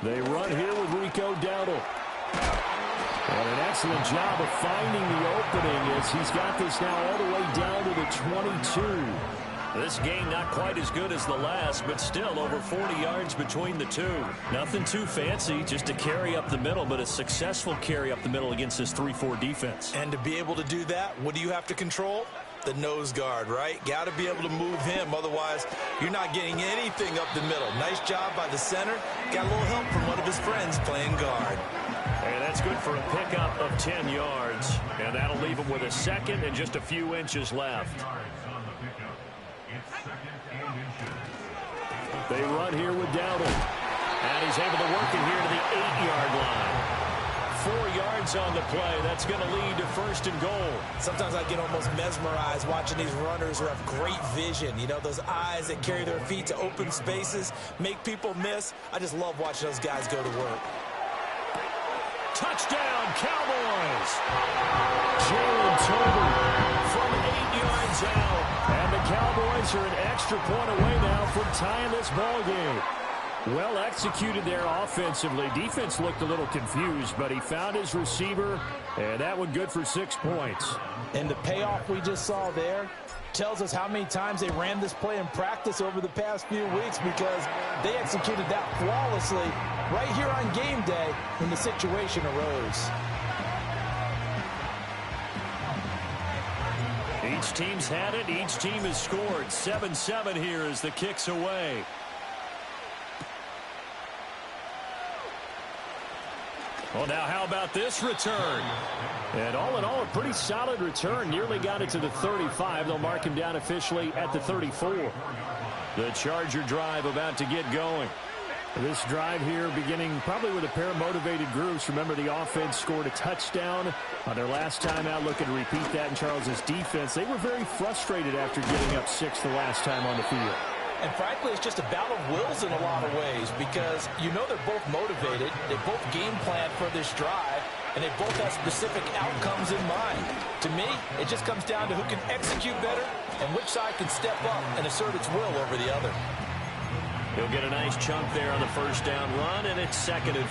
They run here with Rico Dowdle. And an excellent job of finding the opening as he's got this now all the way down to the 22. This game not quite as good as the last, but still over 40 yards between the two. Nothing too fancy, just a carry up the middle, but a successful carry up the middle against this 3-4 defense. And to be able to do that, what do you have to control? The nose guard, right? Got to be able to move him. Otherwise, you're not getting anything up the middle. Nice job by the center. Got a little help from one of his friends playing guard. And that's good for a pickup of 10 yards. And that'll leave him with a second and just a few inches left. They run here with Dowdle. And he's able to work it here to the 8-yard line. 4 yards on the play. That's going to lead to 1st and goal. Sometimes I get almost mesmerized watching these runners who have great vision. You know, those eyes that carry their feet to open spaces, make people miss. I just love watching those guys go to work. Touchdown, Cowboys! Jalen Tolbert from 8 yards out. And the Cowboys are an extra point away now from tying this ball game. Well executed there offensively. Defense looked a little confused, but he found his receiver, and that one good for 6 points. And the payoff we just saw there tells us how many times they ran this play in practice over the past few weeks, because they executed that flawlessly right here on game day when the situation arose. Each team's had it. Each team has scored. 7-7 here as the kick's away. Well, now how about this return? And all in all, a pretty solid return. Nearly got it to the 35. They'll mark him down officially at the 34. The Charger drive about to get going. This drive here beginning probably with a pair of motivated groups. Remember, the offense scored a touchdown on their last time out. Looking to repeat that in Charles's defense. They were very frustrated after giving up 6 the last time on the field. And frankly, it's just a battle of wills in a lot of ways, because you know they're both motivated. They both game plan for this drive, and they both have specific outcomes in mind. To me, it just comes down to who can execute better and which side can step up and assert its will over the other. He'll get a nice chunk there on the first down run, and it's 2nd and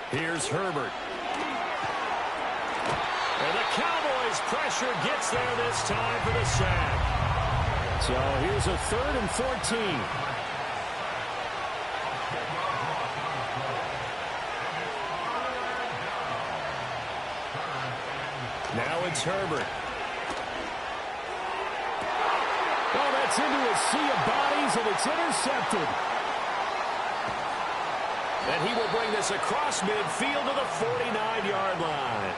4. Here's Herbert. And the Cowboys' pressure gets there this time for the sack. So here's a 3rd and 14. Now it's Herbert. Well, that's into a sea of bodies, and it's intercepted. And he will bring this across midfield to the 49-yard line.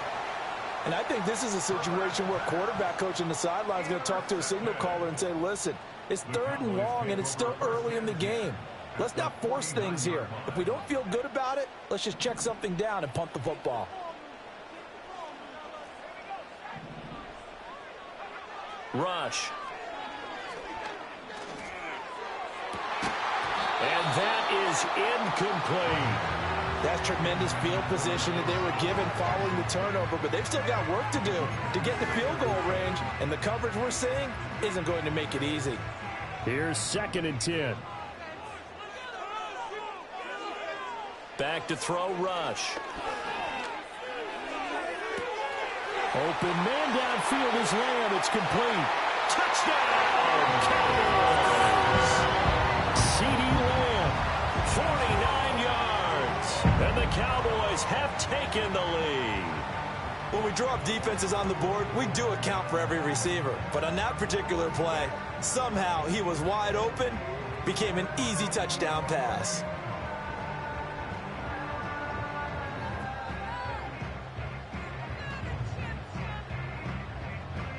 And I think this is a situation where quarterback coach on the sideline is going to talk to a signal caller and say, listen, it's 3rd and long, and it's still early in the game. Let's not force things here. If we don't feel good about it, let's just check something down and punt the football. Rush. And that is incomplete. That's tremendous field position that they were given following the turnover, but they've still got work to do to get the field goal range, and the coverage we're seeing isn't going to make it easy. Here's 2nd and 10. Back to throw, Rush. Open man downfield is Lamb. It's complete. Touchdown, Cowboys! CeeDee Lamb. 49 yards. And the Cowboys have taken the lead. When we draw up defenses on the board, we do account for every receiver. But on that particular play, somehow he was wide open, became an easy touchdown pass.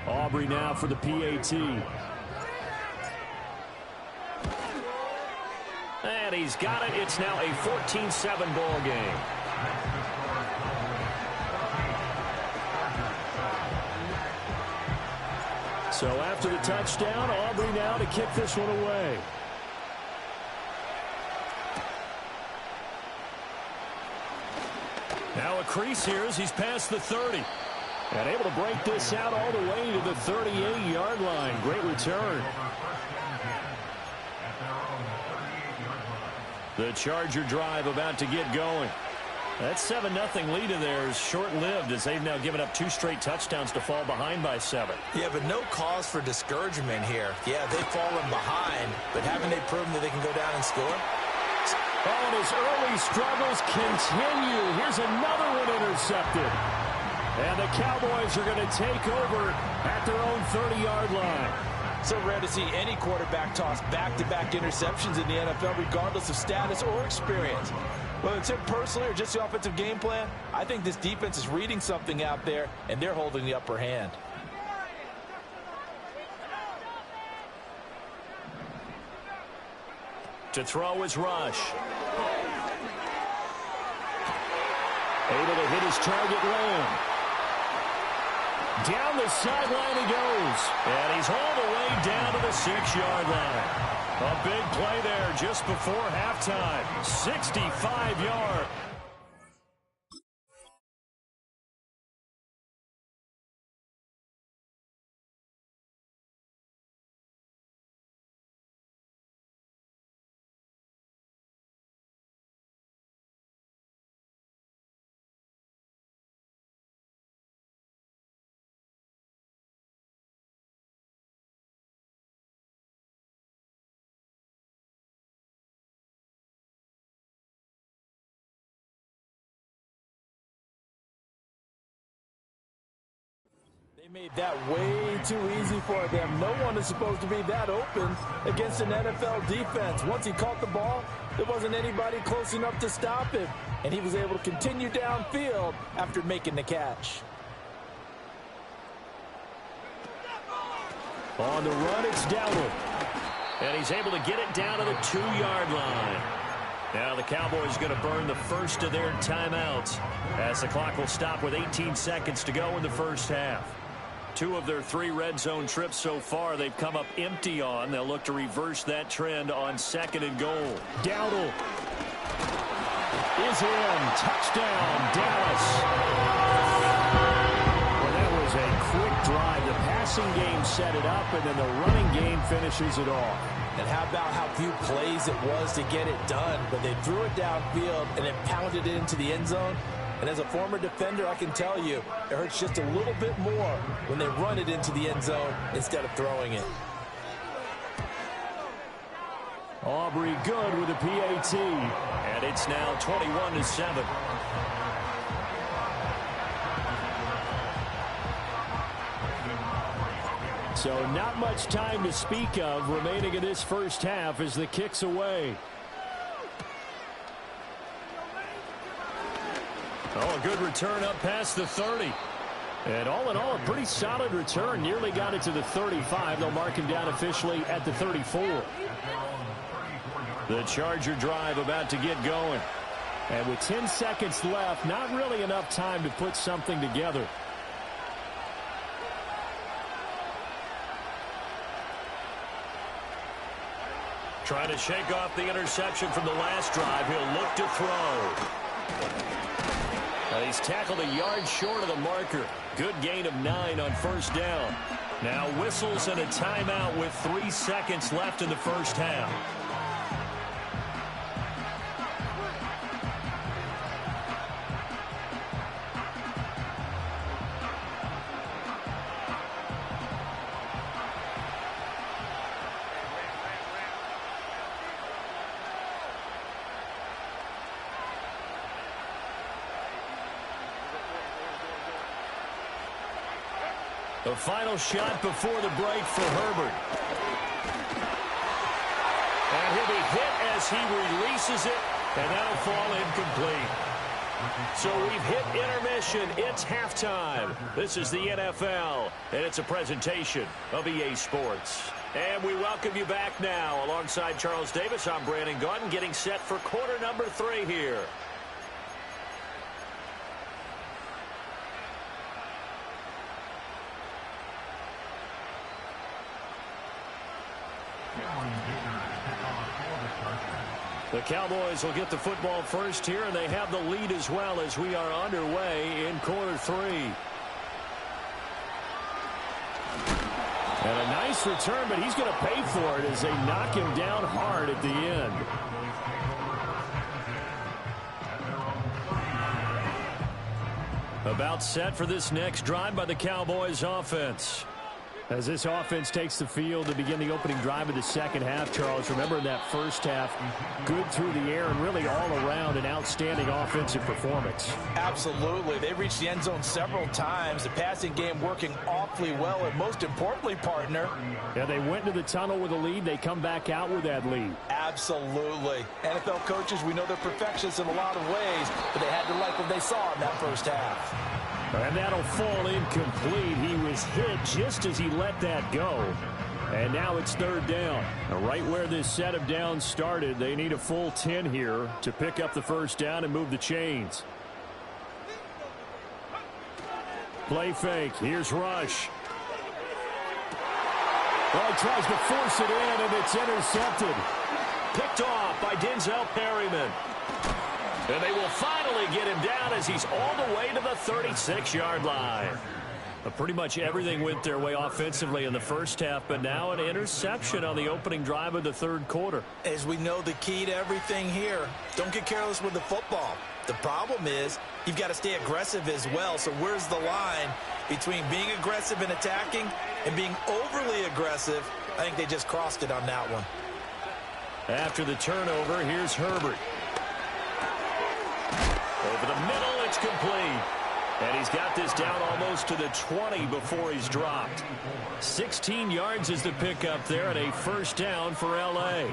Aubrey now for the PAT. And he's got it. It's now a 14-7 ball game. So after the touchdown, Aubrey now to kick this one away. Now a crease here as he's past the 30. And able to break this out all the way to the 38-yard line. Great return. The Charger drive about to get going. That 7-0 lead in there is short-lived as they've now given up 2 straight touchdowns to fall behind by 7. Yeah, but no cause for discouragement here. Yeah, they've fallen behind, but haven't they proven that they can go down and score? Oh, and his early struggles continue. Here's another one intercepted. And the Cowboys are going to take over at their own 30-yard line. So rare to see any quarterback toss back-to-back interceptions in the NFL, regardless of status or experience. Whether it's him personally or just the offensive game plan, I think this defense is reading something out there, and they're holding the upper hand. To throw is Rush. Able to hit his target Lamb. Down the sideline he goes. And he's all the way down to the 6-yard line. A big play there just before halftime. 65-yard. They made that way too easy for them. No one is supposed to be that open against an NFL defense. Once he caught the ball, there wasn't anybody close enough to stop him, and he was able to continue downfield after making the catch. On the run, it's Dowdle. And he's able to get it down to the 2-yard line. Now the Cowboys going to burn the first of their timeouts as the clock will stop with 18 seconds to go in the first half. 2 of their 3 red zone trips so far they've come up empty on. They'll look to reverse that trend on 2nd and goal. Dowdle is in. Touchdown, Dallas. Well, that was a quick drive. The passing game set it up, and then the running game finishes it off. And how about how few plays it was to get it done, but they threw it downfield and then pounded it into the end zone. And as a former defender, I can tell you, it hurts just a little bit more when they run it into the end zone instead of throwing it. Aubrey good with a PAT. And it's now 21-7. So not much time to speak of remaining in this first half as the kick's away. Oh, a good return up past the 30. And all in all, a pretty solid return. Nearly got it to the 35. They'll mark him down officially at the 34. The Charger drive about to get going. And with 10 seconds left, not really enough time to put something together. Trying to shake off the interception from the last drive. He'll look to throw. He's tackled a yard short of the marker. Good gain of 9 on first down. Now whistles and a timeout with 3 seconds left in the first half. The final shot before the break for Herbert. And he'll be hit as he releases it, and that'll fall incomplete. So we've hit intermission. It's halftime. This is the NFL, and it's a presentation of EA Sports. And we welcome you back now. Alongside Charles Davis, I'm Brandon Gaudin, getting set for quarter number 3 here. The Cowboys will get the football first here, and they have the lead as well as we are underway in quarter 3. And a nice return, but he's going to pay for it as they knock him down hard at the end. About set for this next drive by the Cowboys offense. As this offense takes the field to begin the opening drive of the second half, Charles, remember in that first half, good through the air and really all around an outstanding offensive performance. Absolutely. They reached the end zone several times. The passing game working awfully well, and most importantly, partner. Yeah, they went into the tunnel with a lead. They come back out with that lead. Absolutely. NFL coaches, we know they're perfectionists in a lot of ways, but they had to like what they saw in that first half. And that'll fall incomplete. He was hit just as he let that go. And now it's third down. Right where this set of downs started, they need a full 10 here to pick up the first down and move the chains. Play fake. Here's Rush. Well, he tries to force it in, and it's intercepted. Picked off by Denzel Perryman. And they will finally get him down as he's all the way to the 36-yard line. But pretty much everything went their way offensively in the first half, but now an interception on the opening drive of the third quarter. As we know, the key to everything here, don't get careless with the football. The problem is you've got to stay aggressive as well. So where's the line between being aggressive and attacking and being overly aggressive? I think they just crossed it on that one. After the turnover, here's Herbert. Over the middle, it's complete. And he's got this down almost to the 20 before he's dropped. 16 yards is the pickup there, and a first down for L.A.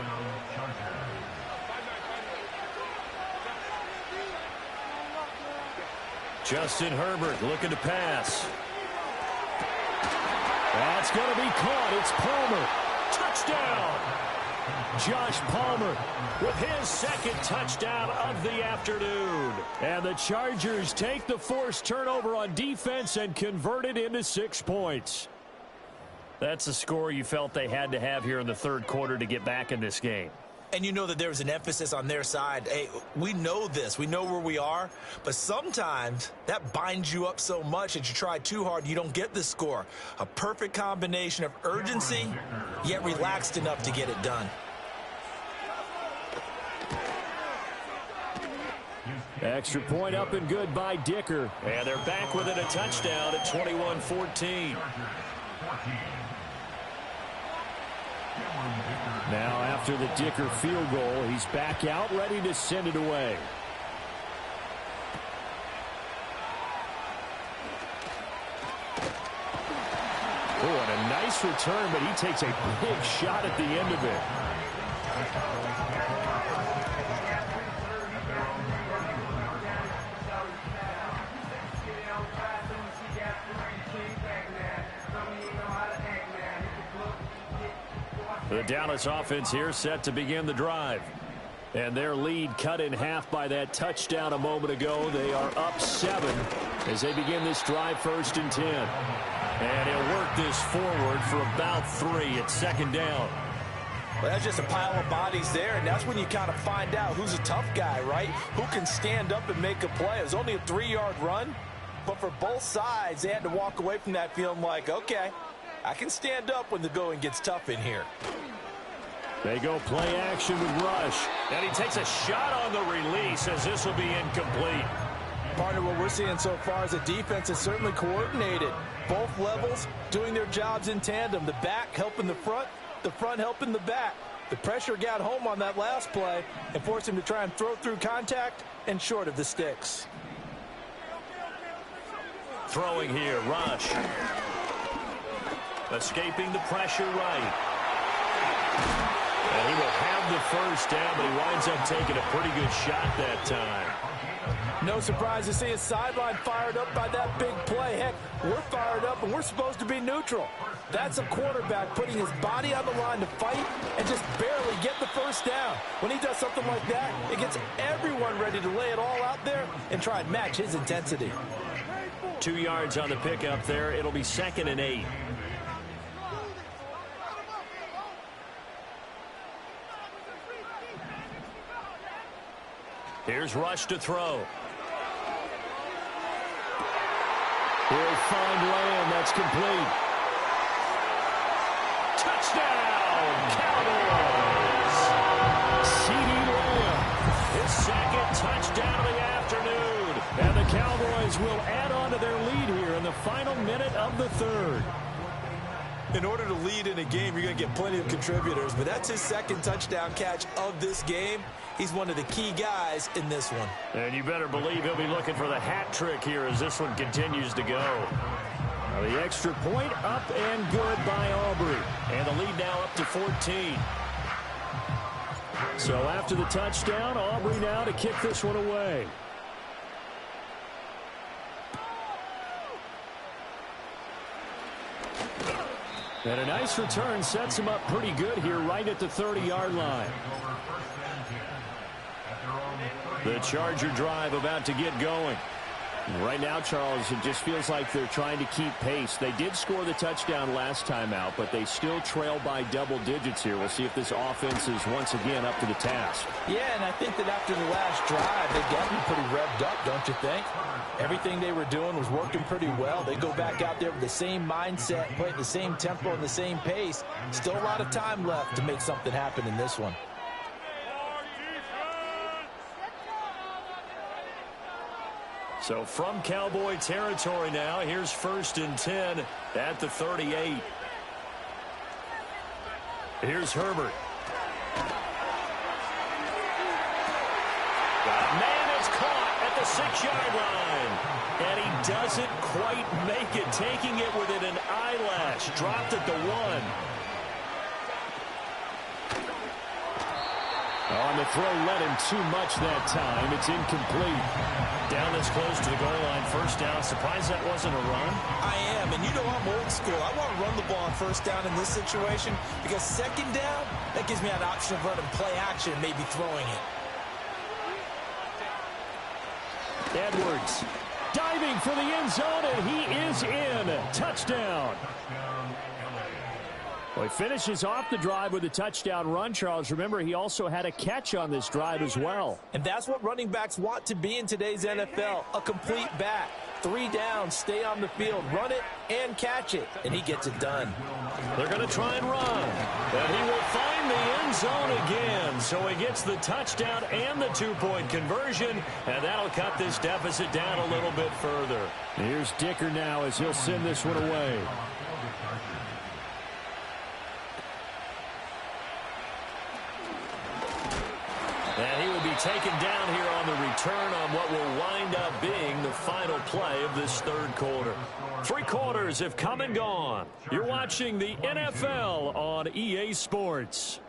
Justin Herbert looking to pass. That's going to be caught. It's Palmer. Touchdown! Josh Palmer with his second touchdown of the afternoon. And the Chargers take the forced turnover on defense and convert it into 6 points. That's a score you felt they had to have here in the third quarter to get back in this game. And you know that there was an emphasis on their side. Hey, we know this. We know where we are. But sometimes that binds you up so much that you try too hard, you don't get the score. A perfect combination of urgency, yet relaxed enough to get it done. Extra point up and good by Dicker. And they're back within a touchdown at 21-14. Now after the Dicker field goal, he's back out ready to send it away. Oh, and a nice return, but he takes a big shot at the end of it. The Dallas offense here set to begin the drive. And their lead cut in half by that touchdown a moment ago. They are up 7 as they begin this drive, 1st and 10. And he'll work this forward for about 3 at second down. Well, that's just a pile of bodies there, and that's when you kind of find out who's a tough guy, right? Who can stand up and make a play. It was only a 3-yard run, but for both sides, they had to walk away from that feeling like, okay, I can stand up when the going gets tough in here. They go play action with Rush. And he takes a shot on the release as this will be incomplete. Partner, what we're seeing so far is a defense is certainly coordinated. Both levels doing their jobs in tandem. The back helping the front helping the back. The pressure got home on that last play and forced him to try and throw through contact and short of the sticks. Throwing here, Rush. Escaping the pressure right. And he will have the first down, but he winds up taking a pretty good shot that time. No surprise to see his sideline fired up by that big play. Heck, we're fired up, and we're supposed to be neutral. That's a quarterback putting his body on the line to fight and just barely get the first down. When he does something like that, it gets everyone ready to lay it all out there and try and match his intensity. 2 yards on the pickup there. It'll be 2nd and 8. Here's Rush to throw. He'll find Lamb. That's complete. Touchdown, Cowboys! CeeDee Lamb, his second touchdown of the afternoon. And the Cowboys will add on to their lead here in the final minute of the third. In order to lead in a game, you're going to get plenty of contributors, but that's his second touchdown catch of this game. He's one of the key guys in this one. And you better believe he'll be looking for the hat trick here as this one continues to go. Now the extra point up and good by Aubrey. And the lead now up to 14. So after the touchdown, Aubrey now to kick this one away. And a nice return sets him up pretty good here right at the 30-yard line. The Charger drive about to get going. Right now, Charles, it just feels like they're trying to keep pace. They did score the touchdown last time out, but they still trail by double digits here. We'll see if this offense is once again up to the task. Yeah, and I think that after the last drive, they got me pretty revved up, don't you think? Everything they were doing was working pretty well. They go back out there with the same mindset, play at the same tempo and the same pace. Still a lot of time left to make something happen in this one. So from Cowboy territory now, here's 1st and 10 at the 38. Here's Herbert. Man, it's caught at the 6-yard line. And he doesn't quite make it, taking it within an eyelash. Dropped at the 1. On the throw, led him too much that time. It's incomplete. Down this close to the goal line, 1st down. Surprised that wasn't a run? I am, and you know I'm old school. I want to run the ball on 1st down in this situation because 2nd down, that gives me an option of running play action and maybe throwing it. Edwards diving for the end zone, and he is in. Touchdown. Well, he finishes off the drive with a touchdown run, Charles. Remember, he also had a catch on this drive as well. And that's what running backs want to be in today's NFL, a complete back. 3 downs, stay on the field, run it, and catch it. And he gets it done. They're going to try and run. And he will find the end zone again. So he gets the touchdown and the 2-point conversion. And that'll cut this deficit down a little bit further. Here's Dicker now as he'll send this one away. And he will be taken down here on the return on what will wind up being the final play of this 3rd quarter. 3 quarters have come and gone. You're watching the NFL on EA Sports.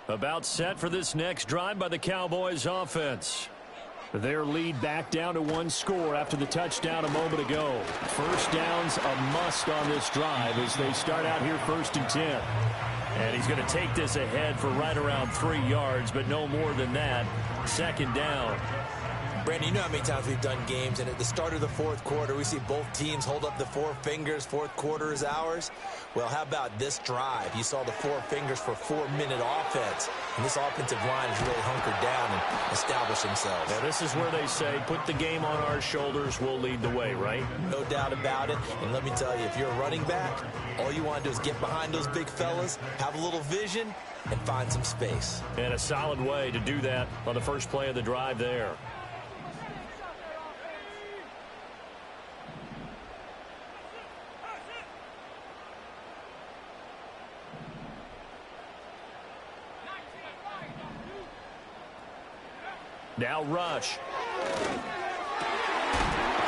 About set for this next drive by the Cowboys offense. Their lead back down to 1 score after the touchdown a moment ago. 1st down's a must on this drive as they start out here 1st and 10. And he's going to take this ahead for right around 3 yards, but no more than that. 2nd down. Brandon, you know how many times we've done games, and at the start of the 4th quarter, we see both teams hold up the 4 fingers, 4th quarter is ours. Well, how about this drive? You saw the 4 fingers for 4-minute offense, and this offensive line has really hunkered down and established themselves. Now, this is where they say, put the game on our shoulders, we'll lead the way, right? No doubt about it, and let me tell you, if you're a running back, all you want to do is get behind those big fellas, have a little vision, and find some space. And a solid way to do that on the first play of the drive there. Now rush.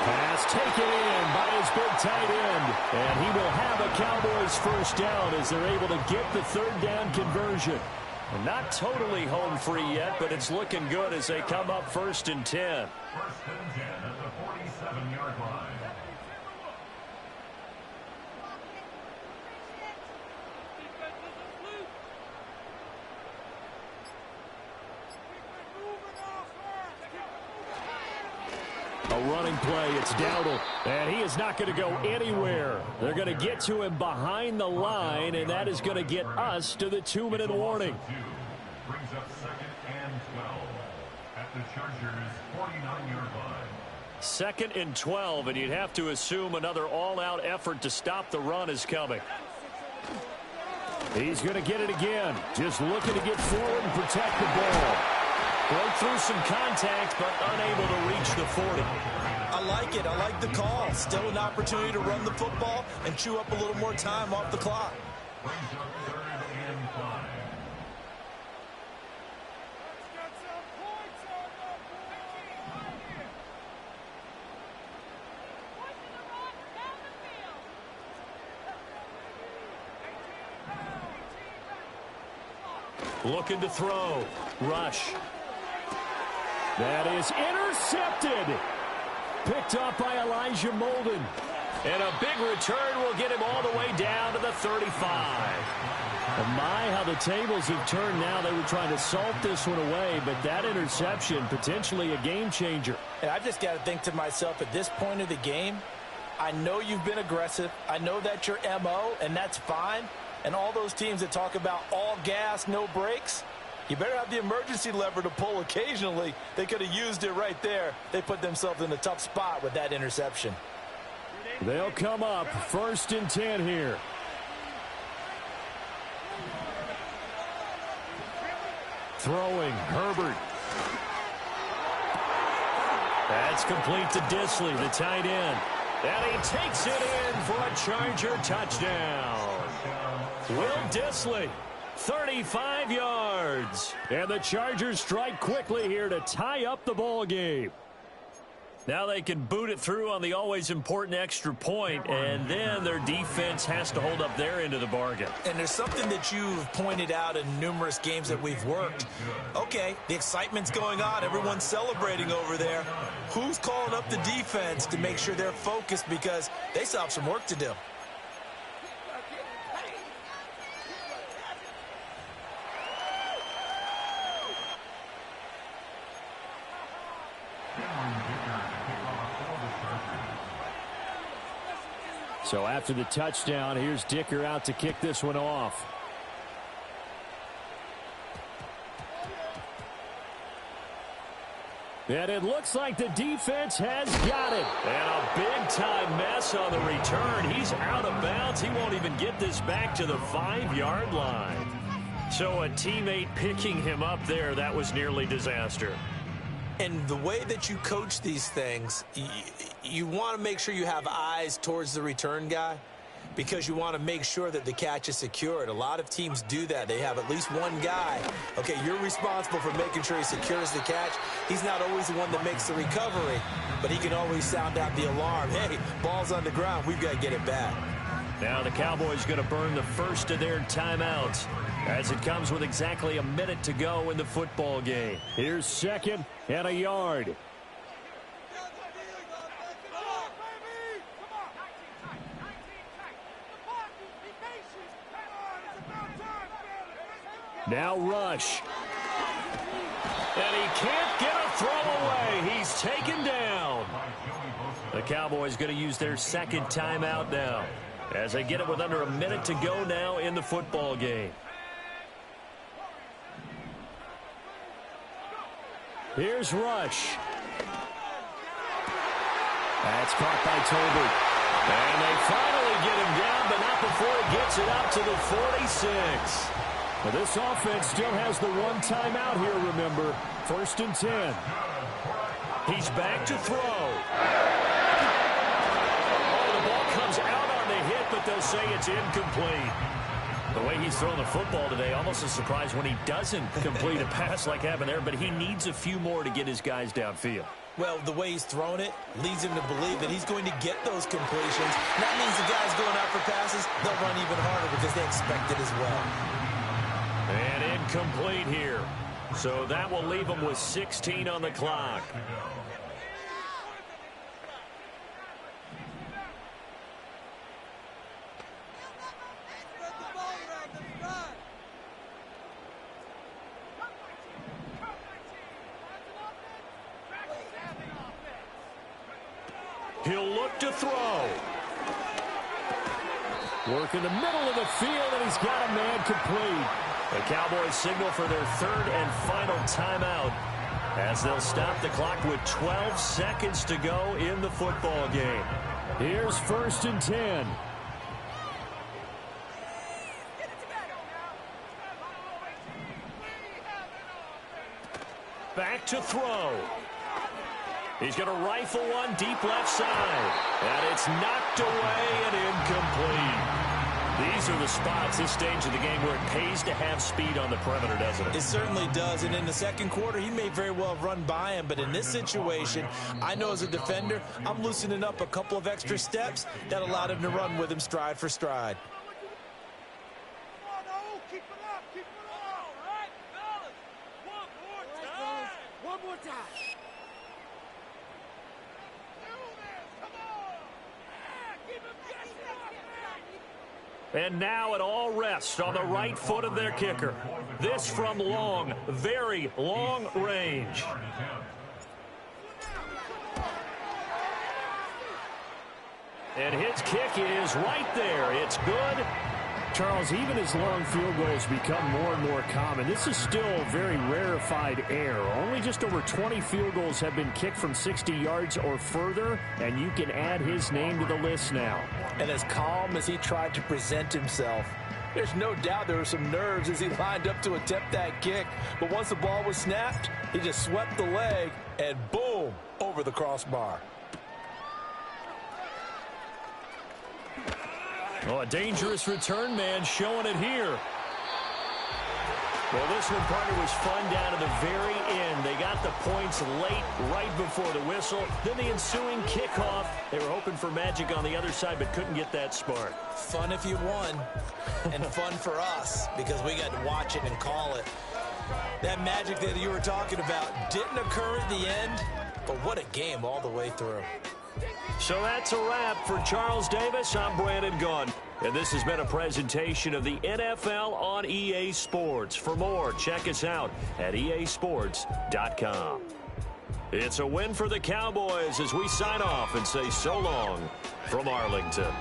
Pass taken in by his big tight end. And he will have a Cowboys 1st down as they're able to get the 3rd down conversion. And not totally home free yet, but it's looking good as they come up 1st and 10. 1st and 10 at the 47-yard line. A running play, it's Dowdle, and he is not going to go anywhere. They're going to get to him behind the line, and that is going to get us to the 2-minute warning. Brings up 2nd and 12 at the Chargers' 49-yard line. 2nd and 12, and you'd have to assume another all-out effort to stop the run is coming. He's going to get it again. Just looking to get forward and protect the ball. Broke through some contact, but unable to reach the 40. I like it. I like the call. Still an opportunity to run the football and chew up a little more time off the clock. Brings up 3rd and 5. Looking to throw. Rush. That is intercepted. Picked up by Elijah Molden. And a big return will get him all the way down to the 35. Oh my, how the tables have turned now. They were trying to salt this one away, but that interception, potentially a game changer. And I've just got to think to myself, at this point of the game, I know you've been aggressive. I know that's your MO, and that's fine. And all those teams that talk about all gas, no brakes, you better have the emergency lever to pull occasionally. They could have used it right there. They put themselves in a tough spot with that interception. They'll come up 1st and 10 here. Throwing, Herbert. That's complete to Disley, the tight end. And he takes it in for a Charger touchdown. Will Disley, 35 yards. And the Chargers strike quickly here to tie up the ball game. Now they can boot it through on the always important extra point, and then their defense has to hold up their end of the bargain. And there's something that you've pointed out in numerous games that we've worked. Okay, the excitement's going on. Everyone's celebrating over there. Who's calling up the defense to make sure they're focused, because they still have some work to do? So after the touchdown, here's Dicker out to kick this one off. And it looks like the defense has got it. And a big-time mess on the return. He's out of bounds. He won't even get this back to the 5-yard line. So a teammate picking him up there, that was nearly disaster. And the way that you coach these things, you want to make sure you have eyes towards the return guy, because you want to make sure that the catch is secured. A lot of teams do that. They have at least one guy. Okay, you're responsible for making sure he secures the catch. He's not always the one that makes the recovery, but he can always sound out the alarm. Hey, ball's on the ground. We've got to get it back. Now the Cowboys going to burn the first of their timeouts as it comes with exactly a minute to go in the football game. Here's 2nd and a yard. Now Rush. And he can't get a throw away. He's taken down. The Cowboys going to use their 2nd timeout now as they get it with under a minute to go now in the football game. Here's Rush. That's caught by Tolbert. And they finally get him down, but not before he gets it up to the 46. Well, this offense still has the one timeout here, remember. 1st and 10. He's back to throw. Oh, the ball comes out on the hit, but they'll say it's incomplete. The way he's throwing the football today, almost a surprise when he doesn't complete a pass like happened there, but he needs a few more to get his guys downfield. Well, the way he's thrown it leads him to believe that he's going to get those completions. And that means the guys going out for passes, they'll run even harder because they expect it as well. And incomplete here. So that will leave him with 16 on the clock. He'll look to throw. Work in the middle of the field, and he's got a man complete. The Cowboys signal for their third and final timeout as they'll stop the clock with 12 seconds to go in the football game. Here's 1st and 10. Back to throw. He's going to rifle one deep left side. And it's knocked away and incomplete. These are the spots, this stage of the game, where it pays to have speed on the perimeter, doesn't it? It certainly does. And in the second quarter, he may very well have run by him. But in this situation, I know as a defender, I'm loosening up a couple of extra steps that allowed him to run with him stride for stride. And now it all rests on the right foot of their kicker. This from long, very long range. And his kick is right there. It's good. Charles, even as long field goals become more and more common, this is still very rarefied air. Only just over 20 field goals have been kicked from 60 yards or further, and you can add his name to the list now. And as calm as he tried to present himself, there's no doubt there were some nerves as he lined up to attempt that kick. But once the ball was snapped, he just swept the leg and boom, over the crossbar. Oh, a dangerous return man showing it here. Well, this one, partner, was fun down to the very end. They got the points late, right before the whistle. Then the ensuing kickoff. They were hoping for magic on the other side, but couldn't get that spark. Fun if you won, and fun for us because we got to watch it and call it. That magic that you were talking about didn't occur at the end, but what a game all the way through. So that's a wrap for Charles Davis. I'm Brandon Gunn. And this has been a presentation of the NFL on EA Sports. For more, check us out at easports.com. It's a win for the Cowboys as we sign off and say so long from Arlington.